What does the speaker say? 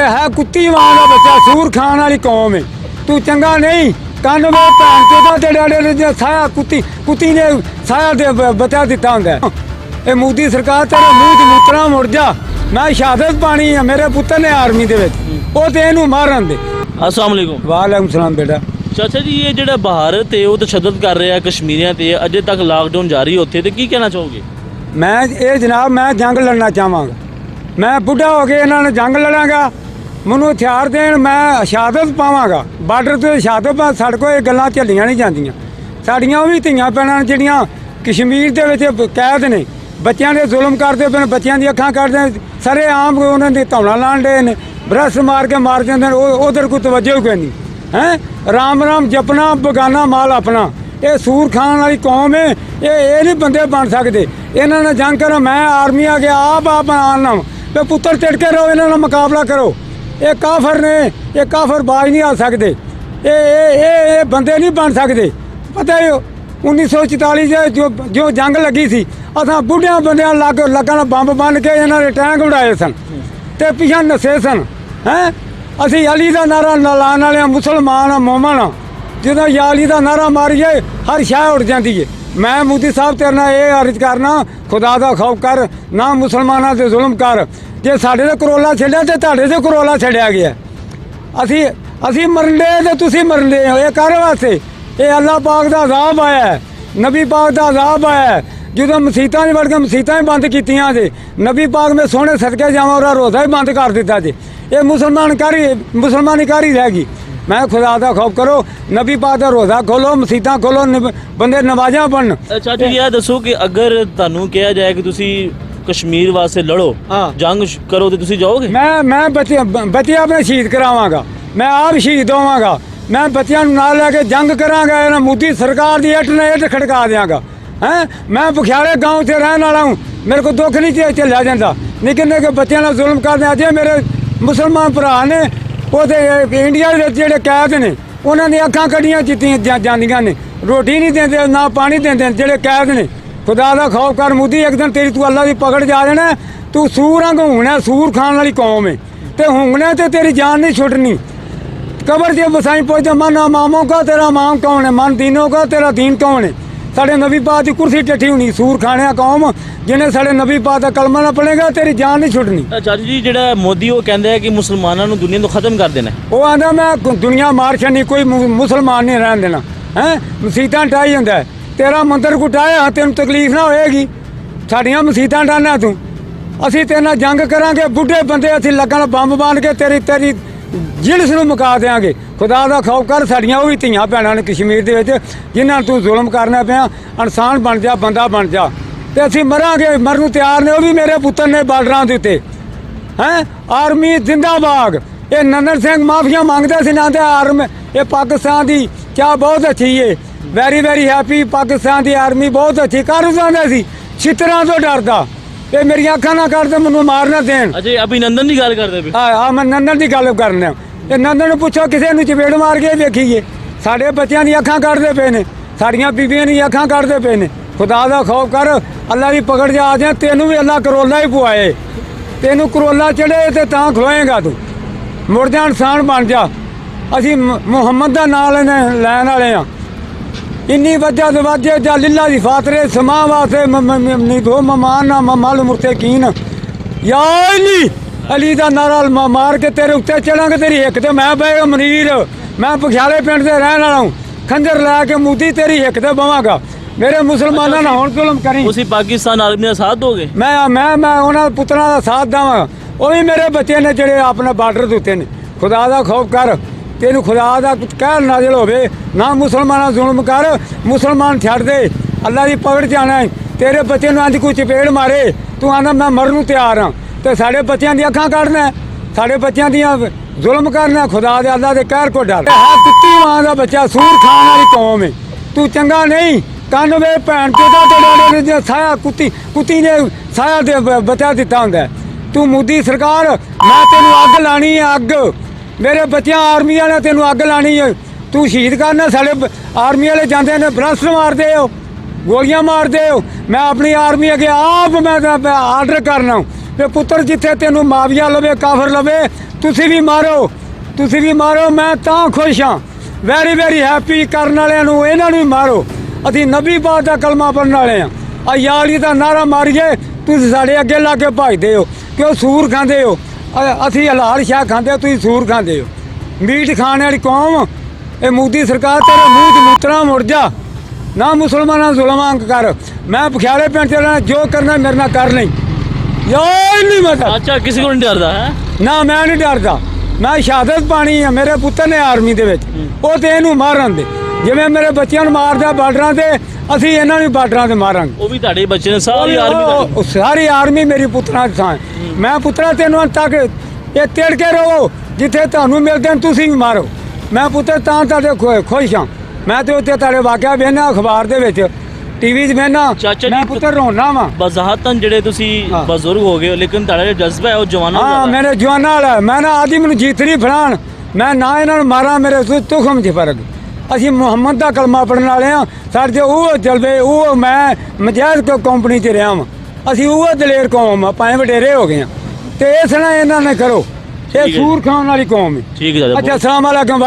है कुत्ती मां का बच्चा सूर खान वाली कौम है। तू चंगा नहीं ਕੰਨ ਵੇ ਭੈਣ ਚੋਦਾ ਤੇ ਡਾੜੇ ਨੇ ਸਾਇਆ ਕੁੱਤੀ ਨੇ ਸਾਇਆ ਦੇ ਬਚਾ ਦਿੱਤਾ ਹੁੰਦਾ। ਇਹ ਮੋਦੀ ਸਰਕਾਰ ਤੇਰੇ ਮੂੰਹ 'ਚ ਮੂਤਰਾ ਮੁੜ ਜਾ। ਮੈਂ ਸ਼ਹਾਦਤ ਪਾਣੀ ਆ, ਮੇਰੇ ਪੁੱਤਰ ਨੇ ਆਰਮੀ ਦੇ ਵਿੱਚ, ਉਹ ਤੇ ਇਹਨੂੰ ਮਾਰਨ ਦੇ। अस्सलाम वालेकुम। ਵਾਲੇਕੁਮ ਸਲਾਮ बेटा। ਚਾਚਾ ਜੀ ਇਹ ਜਿਹੜਾ ਭਾਰਤ ਹੈ ਉਹ ਤਸ਼ੱਦਦ ਕਰ ਰਿਹਾ ਕਸ਼ਮੀਰੀਆਂ ਤੇ, ਅਜੇ ਤੱਕ ਲਾਕਡਾਊਨ ਜਾਰੀ ਉੱਥੇ, ਤੇ ਕੀ ਕਹਿਣਾ ਚਾਹੋਗੇ? ਮੈਂ ਇਹ ਜਨਾਬ ਮੈਂ ਜੰਗ ਲੜਨਾ ਚਾਹਾਂਗਾ। ਮੈਂ ਬੁੱਢਾ ਹੋ ਕੇ ਇਹਨਾਂ ਨਾਲ ਜੰਗ ਲੜਾਂਗਾ। ਮੈਨੂੰ ਹਥਿਆਰ ਦੇਣ, ਮੈਂ ਸ਼ਹਾਦਤ ਪਾਵਾਂਗਾ। ਬਾਰਡਰ ਤੇ ਸ਼ਹਾਦਤ ਪਾ। ਸਾਡੇ ਕੋਲ ਇਹ ਗੱਲਾਂ ਝੱਲੀਆਂ ਨਹੀਂ ਜਾਂਦੀਆਂ। ਸਾਡੀਆਂ ਉਹ ਵੀ ਧੀਆਂ ਭੈਣਾਂ ਜਿਹੜੀਆਂ ਕਸ਼ਮੀਰ ਦੇ ਵਿੱਚ ਕੈਦ ਨੇ, ਬੱਚਿਆਂ ਦੇ ਜ਼ੁਲਮ ਕਰਦੇ ਪਏ, ਬੱਚਿਆਂ ਦੀ ਅੱਖਾਂ ਕੱਢਦੇ, ਸਾਰੇ ਆਮ ਉਹਨਾਂ ਦੀ ਧੌਣਾ ਲਾਣ ਡੇ ਨੇ, ਬਰਸ ਮਾਰ ਕੇ ਮਾਰ ਜਾਂਦੇ ਨੇ। ਉਧਰ ਕੋਈ ਤਵੱਜੋ ਕੋਈ ਨਹੀਂ ਹੈ। ਰਾਮ ਰਾਮ ਜਪਣਾ, ਬਗਾਨਾ ਮਾਲ ਆਪਣਾ। ਇਹ ਸੂਰ ਖਾਨ ਵਾਲੀ ਕੌਮ ਹੈ। ਇਹ ਨਹੀਂ ਬੰਦੇ ਬਣ ਸਕਦੇ। ਇਹਨਾਂ ਨਾਲ ਜੰਗ ਕਰੋ। ਮੈਂ ਆਰਮੀ ਆ ਗਿਆ ਆਪ ਆਣਾ ਤੇ ਪੁੱਤਰ ਝਟਕੇ ਰਹੋ, ਇਹਨਾਂ ਨਾਲ ਮੁਕਾਬਲਾ ਕਰੋ। ਇਹ ਕਾਫਰ ਨੇ, ਇਹ ਕਾਫਰ ਬਾਜ ਨਹੀਂ ਆ ਸਕਦੇ। ਇਹ ਬੰਦੇ ਨਹੀਂ ਬਣ ਸਕਦੇ। ਪਤਾ ਹੈ 1944 ਜੋ ਜੰਗ ਲੱਗੀ ਸੀ, ਅਸਾਂ ਬੁੱਢਿਆਂ ਬੰਦਿਆਂ ਲੱਗਣ ਬੰਬ ਬੰਨ ਕੇ ਇਹਨਾਂ ਦੇ ਟੈਂਕ ਉਡਾਏ ਸਨ ਤੇ ਪਿਛਾਂ ਨੱਸੇ ਸਨ। ਹੈਂ ਅਸੀਂ ਅਲੀ ਦਾ ਨਾਰਾ ਲਾਉਣ ਵਾਲੇ ਮੁਸਲਮਾਨ ਮੋਮਨ, ਜਦੋਂ ਅਲੀ ਦਾ ਨਾਰਾ ਮਾਰੀਏ ਹਰ ਸ਼ੈ ਉੱਡ ਜਾਂਦੀ ਹੈ। ਮੈਂ ਮੋਦੀ ਸਾਹਿਬ ਤੇਰੇ ਨਾਲ ਇਹ ਅਰਜ਼ ਕਰਨਾ, ਖੁਦਾ ਦਾ ਖੌਫ ਕਰ, ਨਾ ਮੁਸਲਮਾਨਾਂ ਤੇ ਜ਼ੁਲਮ ਕਰ। ਜੇ ਸਾਡੇ ਤੇ ਕਰੋਲਾ ਛੱਡਿਆ ਤੇ ਤੁਹਾਡੇ ਤੇ ਕਰੋਲਾ ਛੱਡਿਆ ਗਿਆ। ਅਸੀਂ ਮਰਨ ਦੇ ਤੇ ਤੁਸੀਂ ਮਰਨ ਦੇ ਹੋ। ਇਹ ਕਾਹਦੇ ਵਾਸਤੇ? ਇਹ ਅੱਲਾਹ ਪਾਕ ਦਾ ਅਜ਼ਾਬ ਆਇਆ, ਨਬੀ ਪਾਕ ਦਾ ਅਜ਼ਾਬ ਆਇਆ। ਜਦੋਂ ਮਸੀਤਾਂ 'ਚ ਵੜ ਕੇ ਮਸੀਤਾਂ ਹੀ ਬੰਦ ਕੀਤੀਆਂ ਜੇ, ਨਬੀ ਪਾਕ ਨੇ ਸੋਹਣੇ ਸਦਕੇ ਜਾਵਾਂ ਉਹਦਾ ਰੋਜ਼ਾ ਹੀ ਬੰਦ ਕਰ ਦਿੱਤਾ ਜੇ। ਇਹ ਮੁਸਲਮਾਨੀ ਕਾਰੀ ਰਹਿ ਗਈ। ਮੈਂ ਖੁਦਾ ਦਾ ਖੌਫ ਕਰੋ, ਨਬੀ ਪਾਕ ਦਾ ਰੋਜ਼ਾ ਖੋਲੋ, ਮਸੀਤਾਂ ਖੋਲੋ, ਬੰਦੇ ਨਵਾਜ਼ਾਂ ਬਣਨ। ਚਾਚਾ ਜੀ ਇਹ ਦੱਸੋ ਕਿ ਅਗਰ ਤੁਹਾਨੂੰ ਕਿਹਾ ਜਾਏ ਕਿ ਤੁਸੀਂ ਕਸ਼ਮੀਰ ਵਾਸਤੇ ਲੜੋ, ਜੰਗ ਕਰੋ, ਤੇ ਤੁਸੀਂ ਜਾਓਗੇ? ਮੈਂ ਬੱਚੇ ਆਪਣੇ ਸ਼ਹੀਦ ਕਰਾਵਾਂਗਾ। ਮੈਂ ਆਪ ਸ਼ਹੀਦ ਹੋਵਾਂਗਾ। ਮੈਂ ਬੱਚਿਆਂ ਨੂੰ ਨਾਲ ਲੈ ਕੇ ਜੰਗ ਕਰਾਂਗਾ। ਇਹਨਾਂ ਮੋਦੀ ਸਰਕਾਰ ਦੀ ਇੱਟ ਨਾਲ ਇੱਟ ਖੜਕਾ ਦਿਆਂਗਾ। ਹੈਂ ਮੈਂ ਬਖਿਆੜੇ ਗਾਉਂ 'ਚ ਰਹਿਣ ਵਾਲਾ ਹੂੰ। ਮੇਰੇ ਕੋਲ ਦੁੱਖ ਨਹੀਂ ਝੱਲਿਆ ਜਾਂਦਾ। ਨਿੱਕੇ ਨਿੱਕੇ ਬੱਚਿਆਂ ਨਾਲ ਜ਼ੁਲਮ ਕਰਦੇ। ਅਜੇ ਮੇਰੇ ਮੁਸਲਮਾਨ ਭਰਾ ਨੇ, ਉਹਦੇ ਇੰਡੀਆ ਦੇ ਵਿੱਚ ਜਿਹੜੇ ਕੈਦ ਨੇ, ਉਹਨਾਂ ਦੀਆਂ ਅੱਖਾਂ ਕੱਢੀਆਂ ਜਿੱਤੀਆਂ ਜਾਂਦੀਆਂ ਨੇ। ਰੋਟੀ ਨਹੀਂ ਦਿੰਦੇ, ਨਾ ਪਾਣੀ ਦਿੰਦੇ ਜਿਹੜੇ ਕੈਦ ਨੇ। ਖੁਦਾ ਦਾ ਖੌਫ ਕਰ ਮੋਦੀ, ਇੱਕ ਦਿਨ ਤੇਰੀ ਤੂੰ ਅੱਲਾ ਦੀ ਪਕੜ ਜਾ ਜਾਣਾ। ਤੂੰ ਸੂਰ ਵਾਂਗ ਹੁੰਗਣਾ, ਸੂਰ ਖਾਣ ਵਾਲੀ ਕੌਮ ਹੈ ਤੇ ਹੁੰਗਣਾ ਤੇ ਤੇਰੀ ਜਾਨ ਨਹੀਂ ਛੁੱਟਣੀ। ਕਬਰ ਦੇ ਵਸਾਈ ਪੁੱਛਦੇ ਮਨ ਮਾਮੋਂ ਕਾ ਤੇਰਾ ਮਾਮ ਕੌਣ ਹੈ, ਮਨ ਦੀਨੋਂ ਕਾ ਤੇਰਾ ਦੀਨ ਕੌਣ ਹੈ। ਸਾਡੇ ਨਬੀ ਪਾਕ ਦੀ ਕੁਰਸੀ ਟੱਠੀ ਹੋਣੀ। ਸੂਰ ਖਾਣਿਆ ਕੌਮ, ਜਿਹਨੇ ਸਾਡੇ ਨਬੀ ਪਾਕ ਦਾ ਕਲਮਾ ਨਾ ਪੜੇਗਾ ਤੇਰੀ ਜਾਨ ਨਹੀਂ ਛੁੱਟਣੀ। ਚਾਚਾ ਜੀ ਜਿਹੜਾ ਮੋਦੀ ਉਹ ਕਹਿੰਦਾ ਹੈ ਕਿ ਮੁਸਲਮਾਨਾਂ ਨੂੰ ਦੁਨੀਆ ਤੋਂ ਖਤਮ ਕਰ ਦੇਣਾ। ਉਹ ਆਂਦਾ ਮੈਂ ਦੁਨੀਆ ਮਾਰ ਛੱਡਣੀ, ਕੋਈ ਮੁਸਲਮਾਨ ਨਹੀਂ ਰਹਿਣ ਦੇਣਾ। ਹੈਂ ਮਸੀਤਾਂ ਢਾਈ ਹੁੰਦਾ, ਤੇਰਾ ਮੰਦਰ ਕੁਟਾਇਆ, ਤੈਨੂੰ ਤਕਲੀਫ ਨਾ ਹੋਏਗੀ। ਸਾਡੀਆਂ ਮਸੀਤਾਂ ਢਾਣਾ ਤੂੰ। ਅਸੀਂ ਤੇਰੇ ਨਾਲ ਜੰਗ ਕਰਾਂਗੇ। ਬੁੱਢੇ ਬੰਦੇ ਅਸੀਂ ਲੱਗਣ ਬੰਬ ਬਾਂਧ ਕੇ ਤੇਰੀ ਜਿਲਸ ਨੂੰ ਮੁਕਾ ਦਿਆਂਗੇ। ਖੁਦਾ ਦਾ ਖੌਫ ਕਰ। ਸਾਡੀਆਂ ਉਹ ਵੀ ਧੀਆਂ ਭੈਣਾਂ ਨੇ ਕਸ਼ਮੀਰ ਦੇ ਵਿੱਚ, ਜਿਨ੍ਹਾਂ ਨੂੰ ਤੂੰ ਜ਼ੁਲਮ ਕਰਨਾ ਪਿਆ। ਇਨਸਾਨ ਬਣ ਜਾ, ਬੰਦਾ ਬਣ ਜਾ, ਤੇ ਅਸੀਂ ਮਰਾਂਗੇ, ਮਰਨ ਨੂੰ ਤਿਆਰ ਨੇ। ਉਹ ਵੀ ਮੇਰੇ ਪੁੱਤਰ ਨੇ ਬਾਰਡਰਾਂ ਦੇ ਉੱਤੇ। ਹੈਂ ਆਰਮੀ ਜ਼ਿੰਦਾਬਾਦ। ਇਹ ਨੰਨਰ ਸਿੰਘ ਮਾਫੀਆਂ ਮੰਗਦਾ ਸੀ ਨਾ ਤੇ ਆਰਮੀ, ਇਹ ਪਾਕਿਸਤਾਨ ਦੀ ਕਿਆ ਬਹੁਤ ਅੱਛੀ ਹੈ। Very very happy. ਪਾਕਿਸਤਾਨ ਦੀ ਆਰਮੀ ਬਹੁਤ ਅੱਛੀ। ਕਰ ਜਾਂਦਾ ਸੀ, ਛਿੱਤਰਾਂ ਤੋਂ ਡਰਦਾ। ਇਹ ਮੇਰੀਆਂ ਅੱਖਾਂ ਨਾ ਕੱਢਦੇ, ਮੈਨੂੰ ਮਾਰ ਨਾ ਦੇਣ। ਅਜੇ ਅਭਿਨੰਦਨ ਦੀ ਗੱਲ ਕਰਦੇ ਪਏ? ਹਾਂ ਮੈਂ ਨੰਦਨ ਦੀ ਗੱਲ ਕਰਨਾ। ਇਹ ਨੰਦਨ ਨੂੰ ਪੁੱਛੋ, ਕਿਸੇ ਨੂੰ ਚਪੇੜ ਮਾਰ ਕੇ ਵੇਖੀਏ। ਸਾਡੇ ਬੱਚਿਆਂ ਦੀਆਂ ਅੱਖਾਂ ਕੱਢਦੇ ਪਏ ਨੇ, ਸਾਡੀਆਂ ਬੀਬੀਆਂ ਦੀਆਂ ਅੱਖਾਂ ਕੱਢਦੇ ਪਏ ਨੇ। ਖੁਦਾ ਦਾ ਖੌਫ ਕਰ, ਅੱਲਾ ਦੀ ਪਕੜ ਜਾ ਆ ਜਾ। ਤੈਨੂੰ ਵੀ ਅੱਲਾ ਕਰੋਲਾ ਹੀ ਪਵਾਏ। ਤੈਨੂੰ ਕਰੋਲਾ ਚੜੇ ਤੇ ਤਾਂ ਖਲੋਏਗਾ ਤੂੰ। ਮੁੜ ਜਾ, ਇਨਸਾਨ ਬਣ ਜਾ। ਅਸੀਂ ਮੁਹੰਮਦ ਦਾ ਨਾਂ ਲੈਣ ਵਾਲੇ ਹਾਂ। ਇੰਨੀ ਵਜ੍ਹਾ ਦੇ ਵਾਜੇ ਜਾਂ ਲਿਲਾ ਦੀ ਫਾਤਰੇ ਸਮਾ ਵਾਸੇ ਨਿਧੋ ਮਮਾਨ ਨਾ ਮਮਲ ਮੁਰਤਕੀਨ। ਯਾ ਅਲੀ ਦਾ ਨਾਰਾ ਮਾਰ ਕੇ ਤੇਰੇ ਉੱਤੇ ਚੜਾਂਗੇ। ਤੇਰੀ ਇੱਕ ਤੇ ਮੈਂ ਬੈ ਮਨੀਰ, ਮੈਂ ਬਖਿਆਲੇ ਪਿੰਡ ਦੇ ਰਹਿਣ ਵਾਲਾ ਹੂੰ। ਖੰਜਰ ਲੈ ਕੇ ਮੋਦੀ ਤੇਰੀ ਇੱਕ ਤੇ ਬਵਾਂਗਾ। ਮੇਰੇ ਮੁਸਲਮਾਨਾਂ ਨਾਲ ਹੁਣ ਜ਼ੁਲਮ ਕਰੀ। ਤੁਸੀਂ ਪਾਕਿਸਤਾਨ ਆਰਮੀ ਦਾ ਸਾਥ ਦੋਗੇ? ਮੈਂ ਉਹਨਾਂ ਪੁੱਤਰਾਂ ਦਾ ਸਾਥ ਦੇਵਾਂ। ਉਹ ਵੀ ਮੇਰੇ ਬੱਚੇ ਨੇ ਜਿਹੜੇ ਆਪਣੇ ਬਾਰਡਰ ਦੇ ਉੱਤੇ ਨੇ। ਖੁਦਾ ਦਾ ਖੌਫ ਕਰ। ਤੈਨੂੰ ਖੁਦਾ ਦਾ ਕਹਿਰ ਨਾਜ਼ਿਲ ਹੋਵੇ ਨਾ। ਮੁਸਲਮਾਨਾਂ ਜ਼ੁਲਮ ਕਰ, ਮੁਸਲਮਾਨ ਛੱਡ ਦੇ। ਅੱਲਾ ਦੀ ਪਕੜ ਜਾਣਾ। ਤੇਰੇ ਬੱਚੇ ਨੂੰ ਅੱਜ ਕੋਈ ਚਪੇੜ ਮਾਰੇ, ਤੂੰ ਆਂਦਾ ਮੈਂ ਮਰਨ ਨੂੰ ਤਿਆਰ ਹਾਂ। ਤੇ ਸਾਡੇ ਬੱਚਿਆਂ ਦੀਆਂ ਅੱਖਾਂ ਕੱਢਣਾ, ਸਾਡੇ ਬੱਚਿਆਂ ਦੀਆਂ ਜ਼ੁਲਮ ਕਰਨਾ। ਖੁਦਾ ਦੇ ਅੱਲਾ ਦੇ ਕਹਿਰ ਕੋ ਡਰ। ਹੈ ਕੁੱਤੀ ਮਾਂ ਦਾ ਬੱਚਾ, ਸੂਰ ਖਾਣ ਵਾਲੀ ਕੌਮ ਹੈ। ਤੂੰ ਚੰਗਾ ਨਹੀਂ। ਕੰਨ ਵੇ ਭੈਣ ਚੋਦਾ ਤੇ ਡਾੜੇ ਸਾਇਆ ਕੁੱਤੀ ਨੇ ਸਾਇਆ ਦੇ ਬਚਾ ਦਿੱਤਾ ਹੁੰਦਾ। ਤੂੰ ਮੋਦੀ ਸਰਕਾਰ, ਮੈਂ ਤੈਨੂੰ ਅੱਗ ਲਾਣੀ ਹੈ। ਅੱਗ ਮੇਰੇ ਬੱਚਿਆਂ ਆਰਮੀ ਵਾਲਿਆਂ ਤੈਨੂੰ ਅੱਗ ਲਾਣੀ ਹੈ। ਤੂੰ ਸ਼ਹੀਦ ਕਰਨਾ। ਸਾਡੇ ਆਰਮੀ ਵਾਲੇ ਜਾਂਦੇ ਨੇ, ਬਰਸਟ ਮਾਰਦੇ ਹੋ, ਗੋਲੀਆਂ ਮਾਰਦੇ ਹੋ। ਮੈਂ ਆਪਣੀ ਆਰਮੀ ਅੱਗੇ ਆਪ ਮੈਂ ਆਰਡਰ ਕਰਨਾ ਤੇ ਪੁੱਤਰ ਜਿੱਥੇ ਤੈਨੂੰ ਮਾਵੀਆ ਲਵੇ ਕਾਫਰ ਲਵੇ ਤੁਸੀਂ ਵੀ ਮਾਰੋ ਮੈਂ ਤਾਂ ਖੁਸ਼ ਹਾਂ ਵੈਰੀ ਵੈਰੀ ਹੈਪੀ ਕਰਨ ਵਾਲਿਆਂ ਨੂੰ ਇਹਨਾਂ ਨੂੰ ਵੀ ਮਾਰੋ ਅਸੀਂ ਨਬੀ ਪਾਕ ਦਾ ਕਲਮਾ ਪੜਨ ਵਾਲੇ ਆ ਆ ਯਾਲੀ ਦਾ ਨਾਰਾ ਮਾਰੀਏ ਤੁਸੀਂ ਸਾਡੇ ਅੱਗੇ ਲਾ ਕੇ ਭਜਦੇ ਹੋ ਕਿਉਂ ਸੂਰ ਖਾਂਦੇ ਹੋ ਅਸੀਂ ਹਲਾਲ ਸ਼ਾਹ ਖਾਂਦੇ ਤੁਸੀਂ ਸੂਰ ਖਾਂਦੇ ਹੋ ਮੀਟ ਖਾਣ ਵਾਲੀ ਕੌਮ ਇਹ ਮੋਦੀ ਸਰਕਾਰ ਤੇਰੇ ਮੂੰਹ 'ਚ ਮੂਤਰਾ ਮੁੜ ਜਾ ਨਾ ਮੁਸਲਮਾਨਾਂ ਜ਼ੁਲਮਾਂ ਕਰ ਮੈਂ ਪਖਿਆਲੇ ਪਿੰਡ ਚ ਰਹਿਣਾ ਜੋ ਕਰਨਾ ਮੇਰੇ ਨਾਲ ਕਰ ਲਈ ਯਾਰ ਨਹੀਂ ਮਤਲਬ ਅੱਛਾ ਕਿਸੇ ਕੋਲ ਨਹੀਂ ਡਰਦਾ ਹੈ ਨਾ ਮੈਂ ਨਹੀਂ ਡਰਦਾ ਮੈਂ ਸ਼ਹਾਦਤ ਪਾਣੀ ਆ ਮੇਰੇ ਪੁੱਤਰ ਨੇ ਆਰਮੀ ਦੇ ਵਿੱਚ ਉਹ ਤੇ ਇਹਨੂੰ ਮਾਰਨ ਦੇ ਜਿਵੇਂ ਮੇਰੇ ਬੱਚਿਆਂ ਨੂੰ ਮਾਰਦਾ ਬਾਰਡਰਾਂ ਤੇ ਅਸੀਂ ਇਹਨਾਂ ਨੂੰ ਬਾਰਡਰਾਂ ਤੇ ਮਾਰਾਂਗੇ ਉਹ ਵੀ ਤੁਹਾਡੇ ਬੱਚੇ ਨੇ ਸਾਰੀ ਆਰਮੀ ਉਹ ਸਾਰੀ ਆਰਮੀ ਮੇਰੀ ਪੁੱਤਰਾਂ ਦੀ ਥਾਂ ਹੈ। ਮੈਂ ਪੁੱਤਰਾ ਤੈਨੂੰ ਅੰਤ ਤੱਕ ਇਹ ਤੇੜ ਕੇ ਰਹੋ ਜਿੱਥੇ ਤੁਹਾਨੂੰ ਮਿਲਦੇ ਨੇ ਤੁਸੀਂ ਵੀ ਮਾਰੋ ਮੈਂ ਪੁੱਤਰ ਤਾਂ ਤੁਹਾਡੇ ਖੁਸ਼ ਹਾਂ ਮੈਂ ਤੇ ਉੱਥੇ ਤੁਹਾਡੇ ਵਾਕਿਆ ਵੇਖਣਾ ਅਖਬਾਰ ਦੇ ਵਿੱਚ ਟੀਵੀ 'ਚ ਵੇਖਣਾ ਚਾਚਾ ਮੈਂ ਜੀ, ਪੁੱਤਰ ਰੋਣਾ ਵਾ ਬਜ਼ਾਹਤਨ ਜਿਹੜੇ ਤੁਸੀਂ ਹਾਂ। ਬਜ਼ੁਰਗ ਹੋ ਗਏ ਹੋ, ਲੇਕਿਨ ਤੁਹਾਡਾ ਜਿਹੜਾ ਜਜ਼ਬਾ ਹੈ ਉਹ ਜਵਾਨਾਂ ਹਾਂ ਦਾ ਮੇਰੇ ਜਵਾਨਾਂ ਵਾਲਾ ਮੈਂ ਨਾ ਆਦੀ ਮੈਨੂੰ ਜੀਤਰੀ ਫੜਾਣ ਮੈਂ ਨਾ ਇਹਨਾਂ ਨੂੰ ਮਾਰਾਂ ਮੇਰੇ ਤੁਖਮ 'ਚ ਫਰਕ ਅਸੀਂ ਮੁਹੰਮਦ ਦਾ ਕਲਮਾ ਪੜਨ ਵਾਲੇ ਆ ਸਾਡੇ ਉਹ ਜਲਵੇ ਉਹ ਮੈਂ ਮਜਾਜ਼ ਕੰਪਨੀ 'ਚ ਰਿਹਾ ਵਾਂ ਅਸੀਂ ਉਹ ਦਲੇਰ ਕੌਮ ਆ ਭਾਵੇਂ ਵਡੇਰੇ ਹੋ ਗਏ ਆ ਤੇ ਇਸ ਨਾਲ ਇਹਨਾਂ ਨੇ ਕਰੋ ਠੀਕ ਹੈ ਇਹ ਸੂਰ ਖਾਣ ਵਾਲੀ ਕੌਮ ਹੈ ਠੀਕ ਹੈ ਚਾਚਾ ਅੱਛਾ ਅਸਲਾਮ ਅਲੈਕਮ